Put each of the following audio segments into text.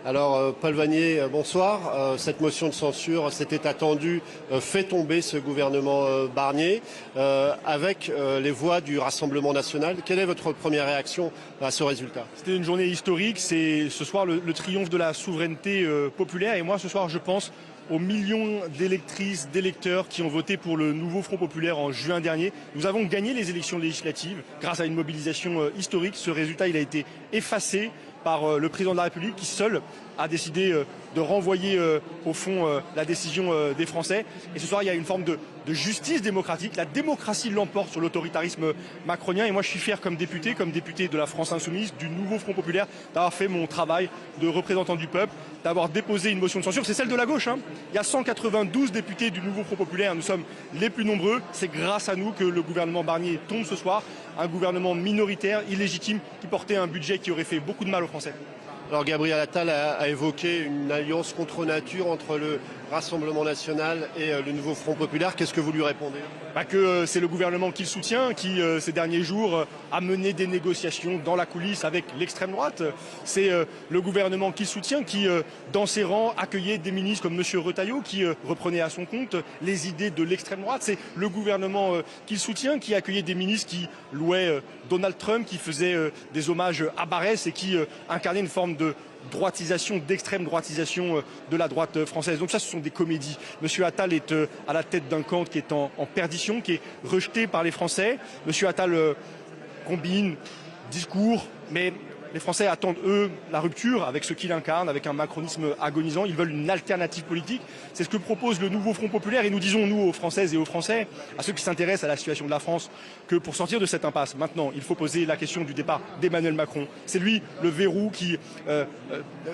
Alors, Paul Vannier, bonsoir. Cette motion de censure, c'était attendu, fait tomber ce gouvernement Barnier avec les voix du Rassemblement national. Quelle est votre première réaction à ce résultat? C'était une journée historique, c'est ce soir le triomphe de la souveraineté populaire. Et moi, ce soir, je pense aux millions d'électrices, d'électeurs qui ont voté pour le nouveau Front populaire en juin dernier. Nous avons gagné les élections législatives grâce à une mobilisation historique. Ce résultat, il a été effacé par le président de la République qui seul a décidé de renvoyer au fond la décision des Français. Et ce soir, il y a une forme de justice démocratique. La démocratie l'emporte sur l'autoritarisme macronien. Et moi, je suis fier comme député de la France Insoumise, du nouveau Front populaire, d'avoir fait mon travail de représentant du peuple, d'avoir déposé une motion de censure. C'est celle de la gauche. Il y a 192 députés du nouveau Front populaire. Nous sommes les plus nombreux. C'est grâce à nous que le gouvernement Barnier tombe ce soir. Un gouvernement minoritaire, illégitime, qui portait un budget qui aurait fait beaucoup de mal aux Français. Alors Gabriel Attal a évoqué une alliance contre nature entre le Rassemblement national et le nouveau Front populaire. Qu'est-ce que vous lui répondez? Que c'est le gouvernement qu'il soutient qui, ces derniers jours, a mené des négociations dans la coulisse avec l'extrême droite. C'est le gouvernement qu'il soutient qui, dans ses rangs, accueillait des ministres comme M. Retailleau qui reprenait à son compte les idées de l'extrême droite. C'est le gouvernement qu'il soutient qui accueillait des ministres qui louaient Donald Trump, qui faisait des hommages à Barès et qui incarnait une forme de droitisation, d'extrême droitisation de la droite française. Donc ça, ce sont des comédies. Monsieur Attal est à la tête d'un camp qui est en perdition, qui est rejeté par les Français. Monsieur Attal combine discours, mais les Français attendent, eux, la rupture avec ce qu'il incarne, avec un macronisme agonisant. Ils veulent une alternative politique. C'est ce que propose le nouveau Front populaire. Et nous disons, nous, aux Françaises et aux Français, à ceux qui s'intéressent à la situation de la France, que pour sortir de cette impasse, maintenant, il faut poser la question du départ d'Emmanuel Macron. C'est lui le verrou qui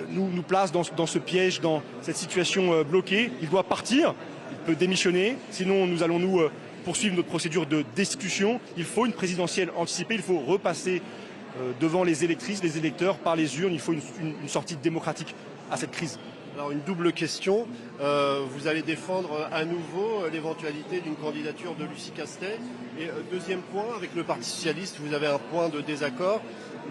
nous place dans ce piège, dans cette situation bloquée. Il doit partir, il peut démissionner, sinon nous allons nous poursuivre notre procédure de destitution. Il faut une présidentielle anticipée, il faut repasser devant les électrices, les électeurs, par les urnes. Il faut une sortie démocratique à cette crise. Alors une double question. Vous allez défendre à nouveau l'éventualité d'une candidature de Lucie Castet. Et deuxième point, avec le Parti socialiste, vous avez un point de désaccord.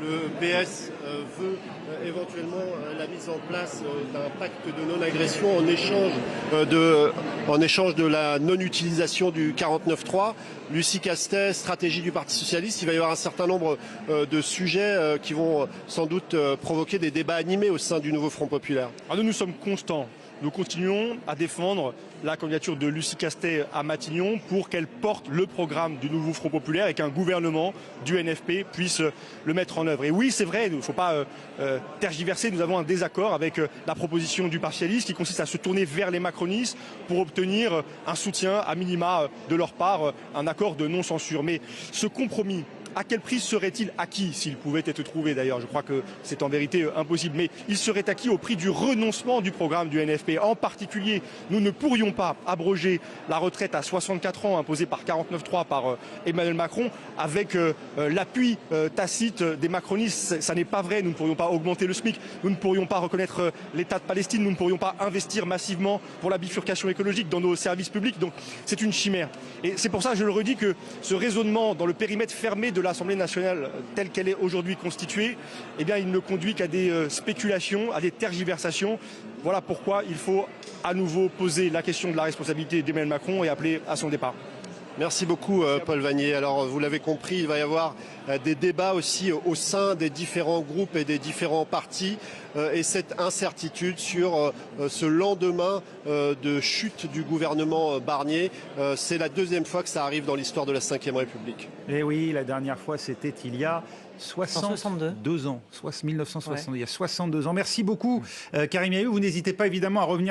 Le PS veut éventuellement la mise en place d'un pacte de non-agression en échange de la non-utilisation du 49.3. Lucie Castet, stratégie du Parti socialiste, il va y avoir un certain nombre de sujets qui vont sans doute provoquer des débats animés au sein du nouveau Front populaire. Nous sommes constants. Nous continuons à défendre la candidature de Lucie Castet à Matignon pour qu'elle porte le programme du nouveau Front populaire et qu'un gouvernement du NFP puisse le mettre en œuvre. Et oui, c'est vrai, il ne faut pas tergiverser. Nous avons un désaccord avec la proposition du Parti socialiste qui consiste à se tourner vers les macronistes pour obtenir un soutien à minima de leur part, un accord de non-censure. Mais ce compromis, à quel prix serait-il acquis, s'il pouvait être trouvé d'ailleurs? Je crois que c'est en vérité impossible. Mais il serait acquis au prix du renoncement du programme du NFP. En particulier, nous ne pourrions pas abroger la retraite à 64 ans imposée par 49.3 par Emmanuel Macron avec l'appui tacite des macronistes. Ça n'est pas vrai. Nous ne pourrions pas augmenter le SMIC. Nous ne pourrions pas reconnaître l'État de Palestine. Nous ne pourrions pas investir massivement pour la bifurcation écologique dans nos services publics. Donc c'est une chimère. Et c'est pour ça, je le redis, que ce raisonnement dans le périmètre fermé de l'Assemblée nationale telle qu'elle est aujourd'hui constituée, eh bien, il ne conduit qu'à des spéculations, à des tergiversations. Voilà pourquoi il faut à nouveau poser la question de la responsabilité d'Emmanuel Macron et appeler à son départ. Merci beaucoup Paul Vannier. Alors vous l'avez compris, il va y avoir des débats aussi au sein des différents groupes et des différents partis et cette incertitude sur ce lendemain de chute du gouvernement Barnier. C'est la deuxième fois que ça arrive dans l'histoire de la Ve République. Et oui, la dernière fois c'était il y a 62 ans, soit 1962, il y a 62 ans. Merci beaucoup Karim Yahiou, vous n'hésitez pas évidemment à revenir